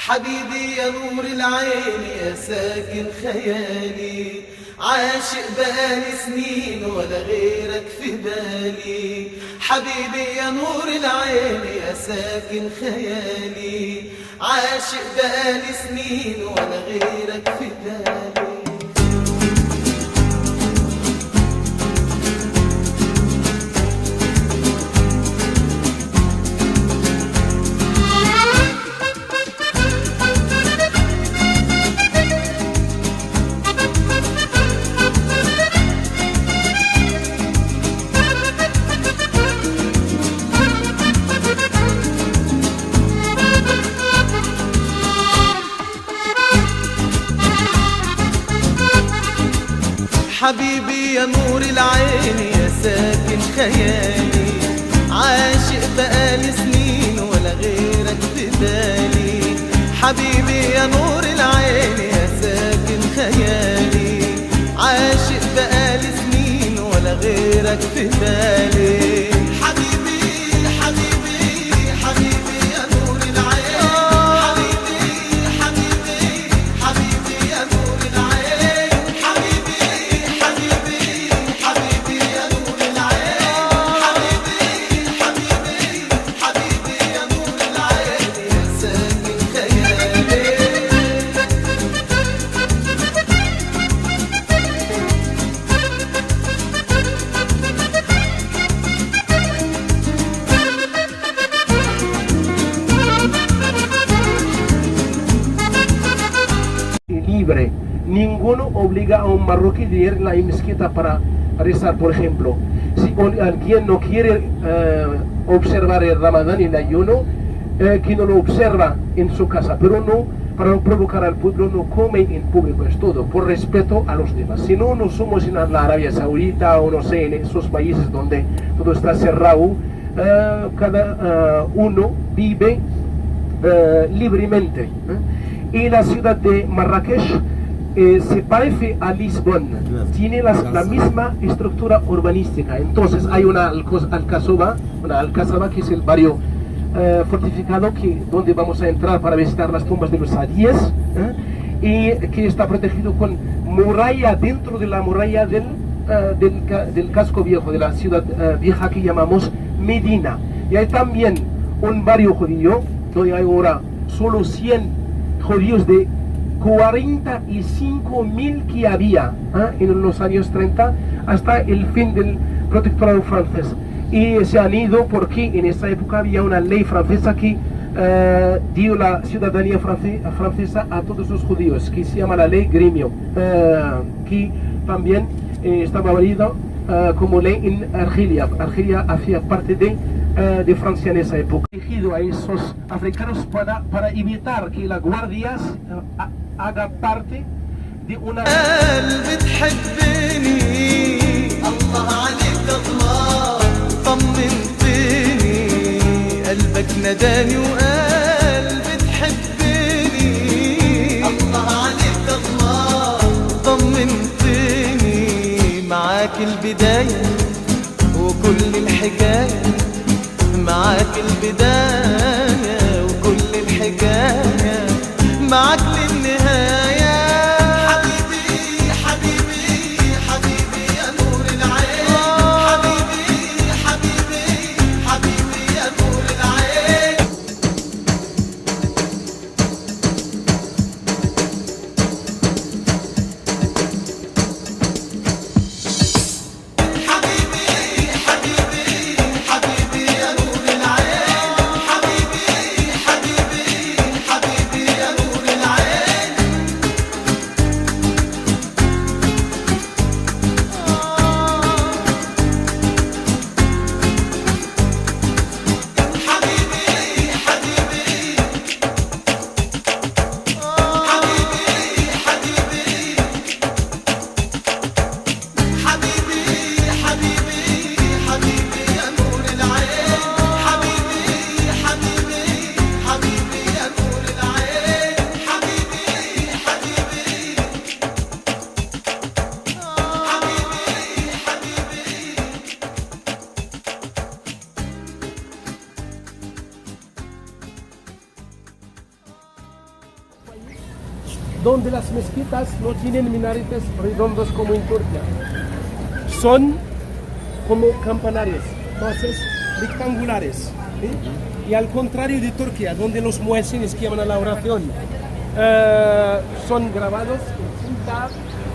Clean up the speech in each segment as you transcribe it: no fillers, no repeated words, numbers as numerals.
حبيبي يا نور العين يا ساكن خيالي، عاشق بقالي سنين ولا غيرك في بالي. حبيبي يا نور العين يا ساكن خيالي، عاشق بقالي سنين ولا غيرك في بالي. حبيبي يا نور العين يا ساكن خيالي، عاشق بقالي سنين ولا غيرك في بالي. حبيبي يا نور العين يا ساكن خيالي، عاشق بقالي سنين ولا غيرك في بالي. حبيبي حبيبي حبيبي يا نور العين، حبيبي حبيبي حبيبي يا نور العين، حبيبي حبيبي حبيبي يا نور العين، حبيبي حبيبي حبيبي يا نور العين يا ساكن خيالي. Libre. Ninguno obliga a un marroquí de ir a la mezquita para rezar, por ejemplo. Si alguien no quiere observar el Ramadán y el ayuno, que no lo observa en su casa, pero no, para no provocar al pueblo, no come en público, es todo, por respeto a los demás. Si no, no somos en la Arabia Saudita o no sé, en esos países donde todo está cerrado, cada uno vive libremente. Y la ciudad de Marrakech se parece a Lisbon, tiene la misma estructura urbanística. Entonces hay una alcazaba, que es el barrio fortificado donde vamos a entrar para visitar las tumbas de los adíes, y que está protegido con muralla dentro de la muralla del casco viejo, de la ciudad vieja que llamamos Medina. Y hay también un barrio judío donde hay ahora solo 100 judíos de 45.000 que había en los años 30 hasta el fin del protectorado francés, y se han ido porque en esa época había una ley francesa que dio la ciudadanía francesa a todos los judíos, que se llama la ley Gremio, que también estaba valida como ley en Argelia. Argelia hacía parte de Francia en esa época. Dirigido a esos africanos para evitar que la guardia haga parte de una... قلبي تحبني الله عليك الله، طمنتني قلبك نداني وقلبي تحبني الله عليك الله، طمنتني معاك البداية وكل الحكاية، معاك البداية وكل الحكاية، معاك للنهاية. حبيبي حبيبي حبيبي يا نور العين، حبيبي حبيبي حبيبي يا نور العين. donde las mezquitas no tienen minaretes redondos como en Turquía. Son como campanarios, entonces rectangulares. ¿Sí? Y al contrario de Turquía, donde los muezzines que llaman a la oración son grabados en cinta,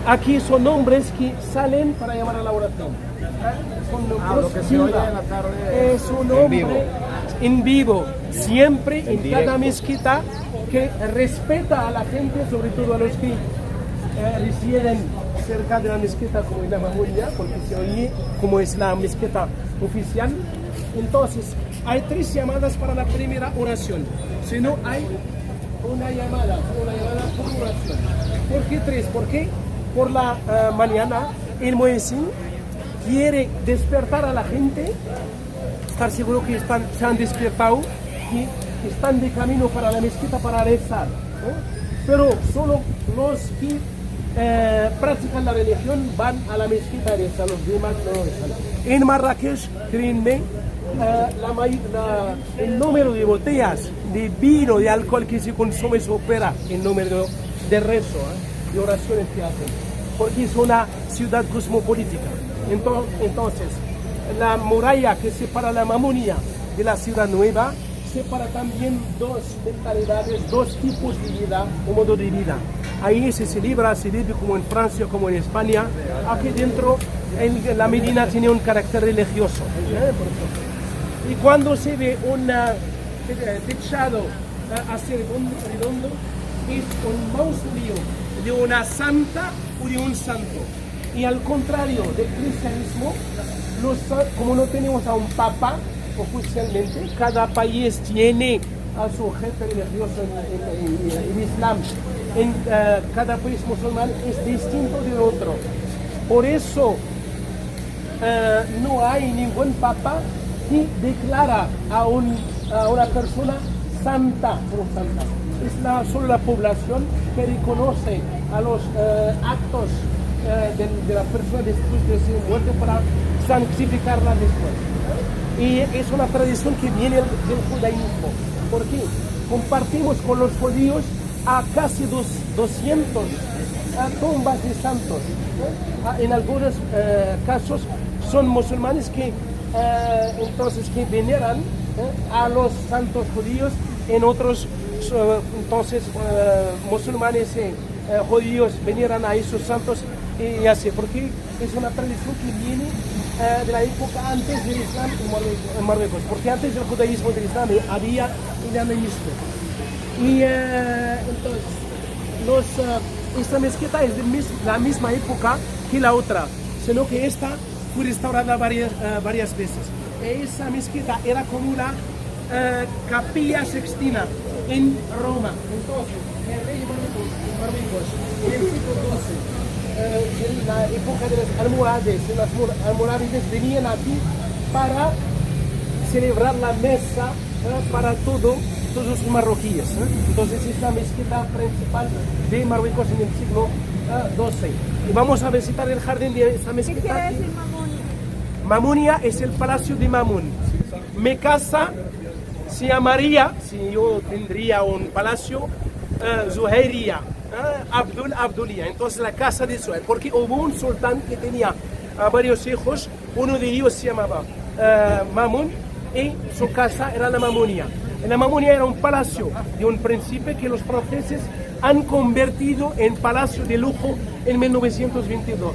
aquí son hombres que salen para llamar a la oración. Son lo que se oye en la tarde es un hombre en vivo, siempre en directo. cada mezquita, que respeta a la gente, sobre todo a los que residen cerca de la mezquita, como en la Mamunia, porque se oye como es la mezquita oficial. Entonces, hay 3 llamadas para la primera oración. Si no, hay una llamada por oración. ¿Por qué 3? Porque por la mañana el muezzin quiere despertar a la gente, estar seguro que se han despertado y están de camino para la mezquita para rezar, ¿no? Pero solo los que practican la religión van a la mezquita a rezar, los demás no rezan. En Marrakech, créanme, el número de botellas de vino, de alcohol que se consume supera el número de rezo, de oraciones que hacen, porque es una ciudad cosmopolítica. Entonces, la muralla que separa la Mamunia de la ciudad nueva separa también 2 mentalidades, 2 tipos de vida o modo de vida. Ahí se vive como en Francia, como en España. Aquí dentro, la Medina tiene un carácter religioso. Y cuando se ve un techado así redondo, es un mausoleo de una santa o de un santo. Y al contrario del cristianismo, como no tenemos a un papa oficialmente, cada país tiene a su jefe religioso en Islam. Cada país musulmán es distinto del otro. Por eso no hay ningún papa que declara a una persona santa como santa. Es solo la población que reconoce a los actos de la persona después de ser muerto para santificarla después. Y es una tradición que viene del judaísmo, porque compartimos con los judíos a casi 200 tumbas de santos. En algunos casos son musulmanes que entonces que veneran a los santos judíos, en otros entonces musulmanes judíos veneran a esos santos y así, porque es una tradición que viene de la época antes del Islam en Marruecos, porque antes del judaísmo y del Islam había el animismo. Y entonces esta mezquita es de la misma época que la otra, sino que esta fue restaurada varias veces. Esa mezquita era como una capilla sextina en Roma. Entonces, el rey de Marruecos, en el siglo XII, en la época de los almohades, los almorávides venían aquí para celebrar la mesa para todos los marroquíes. Entonces es la mezquita principal de Marruecos en el siglo XII. Y vamos a visitar el jardín de esta mezquita. ¿Qué quiere decir Mamunia? Mamunia es el palacio de Mamun. Mi casa se llamaría, si yo tendría un palacio, Zuhairia, Abdulia. Entonces la casa de Zuhair, porque hubo un sultán que tenía varios hijos, uno de ellos se llamaba Mamun y su casa era la Mamunia. La Mamunia era un palacio de un príncipe que los franceses han convertido en palacio de lujo en 1922.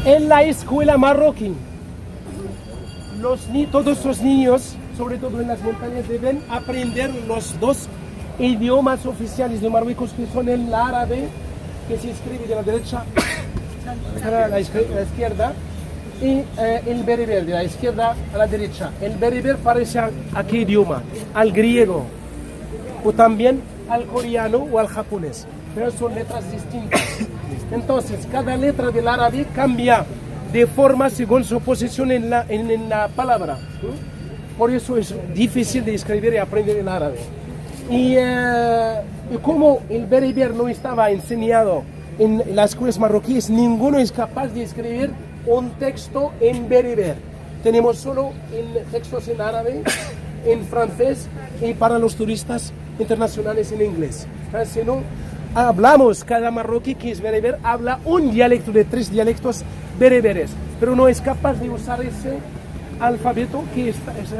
En la escuela marroquí, todos los niños, sobre todo en las montañas, deben aprender los 2 idiomas oficiales de Marruecos, que son el árabe, que se escribe de la derecha a la izquierda, y el bereber, de la izquierda a la derecha. El bereber parece a qué idioma, al griego, o también al coreano o al japonés, pero son letras distintas. Entonces, cada letra del árabe cambia de forma según su posición en la palabra. Por eso es difícil de escribir y aprender el árabe. Y como el bereber no estaba enseñado en las escuelas marroquíes, ninguno es capaz de escribir un texto en bereber. Tenemos solo textos en árabe, en francés y para los turistas internacionales en inglés. Si no, hablamos, cada marroquí que es bereber habla un dialecto de 3 dialectos bereberes, pero no es capaz de usar ese alfabeto que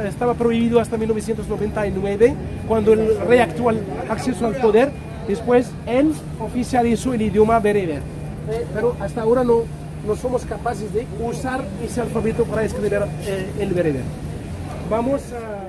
estaba prohibido hasta 1999, cuando el rey actual acceso al poder. Después él oficializó el idioma bereber, pero hasta ahora no somos capaces de usar ese alfabeto para escribir el bereber. Vamos a...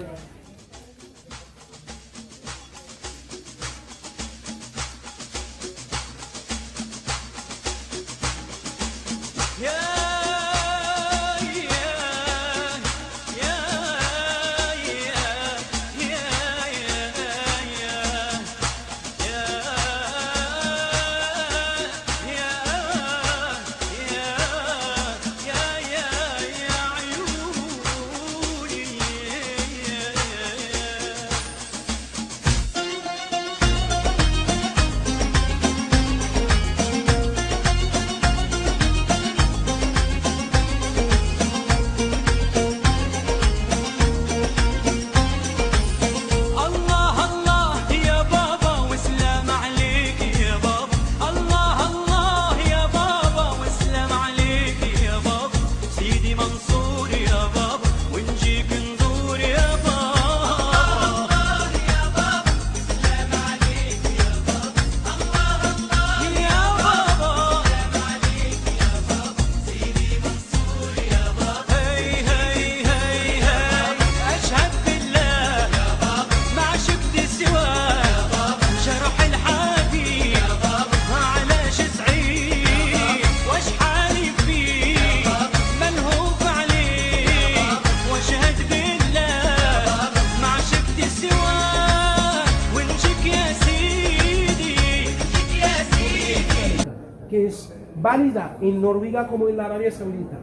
que es válida en Noruega como en la Arabia Saudita,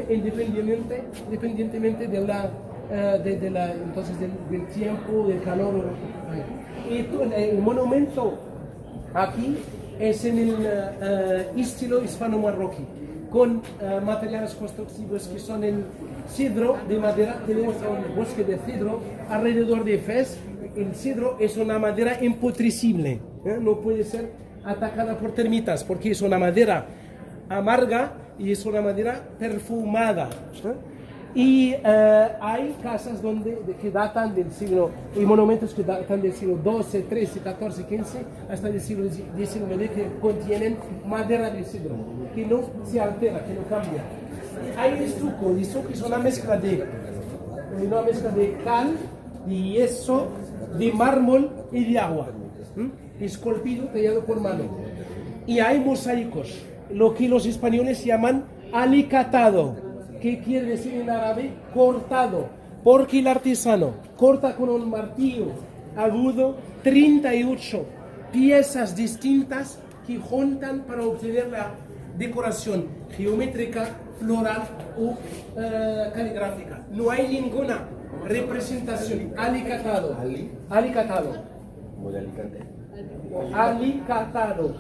independientemente de entonces del tiempo, del calor. Y el monumento aquí es en el estilo hispano-marroquí, con materiales constructivos que son el cedro de madera. Tenemos un bosque de cedro alrededor de Fez. El cedro es una madera imputrecible, no puede ser atacada por termitas porque es una madera amarga y es una madera perfumada. Y hay casas que datan del siglo, y monumentos que datan del siglo XII, XIII, XIV, XV, hasta del siglo XIX, que contienen madera de cedro, que no se altera, que no cambia. Hay el estuco es una mezcla de cal, de yeso, de mármol y de agua, esculpido, tallado por mano. Y hay mosaicos, lo que los españoles llaman alicatado, que quiere decir en árabe cortado, porque el artesano corta con un martillo agudo 38 piezas distintas que juntan para obtener la decoración geométrica, floral o caligráfica. No hay ninguna representación. Alicatado. Alicatado. Alicatado.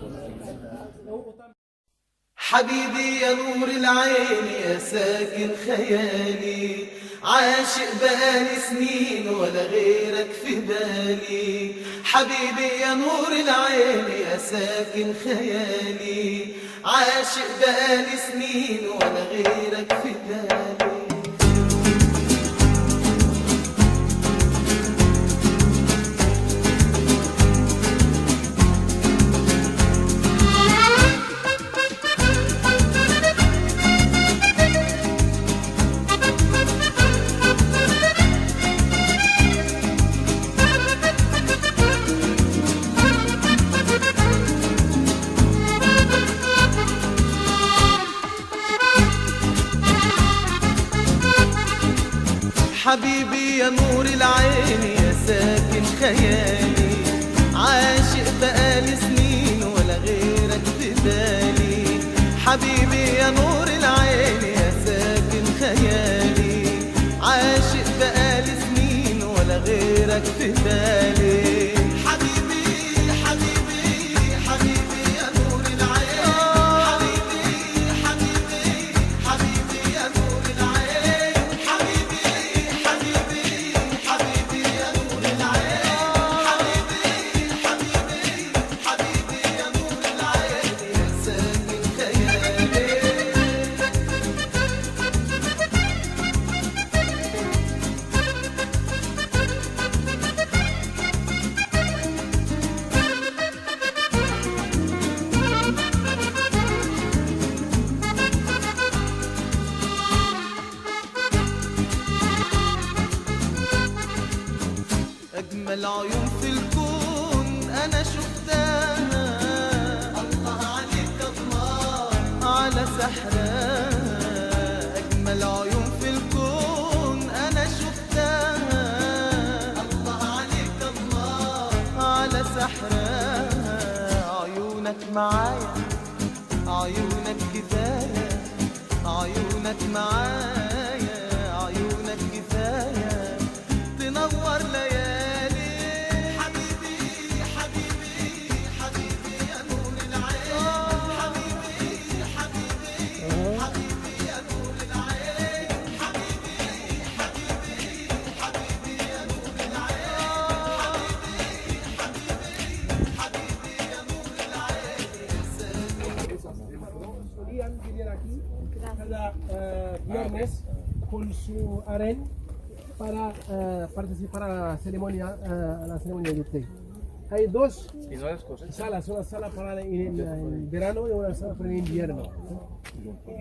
حبيبي يا نور العين يا ساكن خيالي عاشق بقالي سنين ولا غيرك في بالي حبيبي يا نور العين يا ساكن خيالي عاشق بقالي سنين ولا غيرك في بالي حبيبي يا نور العين يا ساكن خيالي عاشق بقالي سنين ولا غيرك في بالي حبيبي يا نور العين يا ساكن خيالي عاشق بقالي سنين ولا غيرك في بالي حبيبي حبيبي حبيبي يا نور العين حبيبي حبيبي حبيبي يا نور العين حبيبي حبيبي حبيبي يا نور العين في الكون أنا شفتها، الله عليك الله على سحرها. أجمل عيون في الكون أنا شفتها، الله عليك الله على سحرها. عيونك معايا عيونك كفاية، عيونك معايا عيونك كفاية تنور ليالي. حبيبي حبيبي حبيبي يا نور العين، حبيبي حبيبي حبيبي يا نور العين، حبيبي حبيبي حبيبي يا نور العين، حبيبي حبيبي يا نور العين. Solían venir aquí cada viernes con su harén para participar a la ceremonia de té. Hay dos salas, una sala para el verano y una sala para el invierno.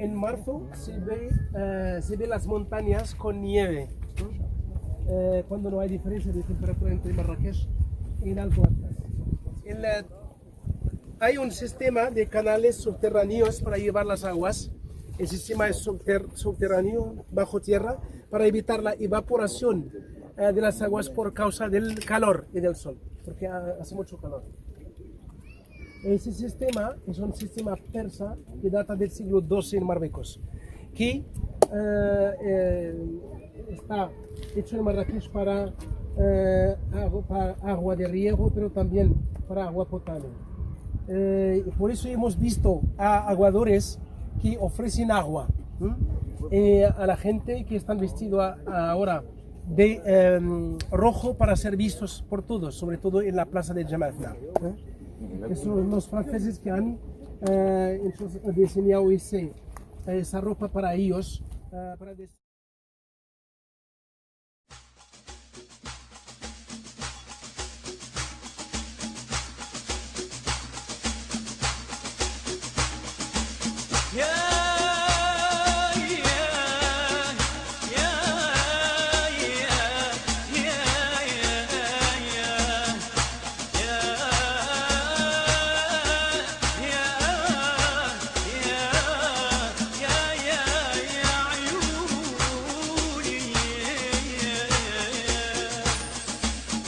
En marzo se ve las montañas con nieve, cuando no hay diferencia de temperatura entre Marrakech y el Alto Atlas. Hay un sistema de canales subterráneos para llevar las aguas. El sistema es subterráneo, bajo tierra, para evitar la evaporación de las aguas por causa del calor y del sol, porque hace mucho calor. Ese sistema es un sistema persa que data del siglo XII en Marruecos, que está hecho en Marrakech para agua de riego, pero también para agua potable. Por eso hemos visto a aguadores que ofrecen agua a la gente que están vestidos ahora de rojo para ser vistos por todos, sobre todo en la plaza de Jemaa. Son los franceses que han diseñado esa ropa para ellos.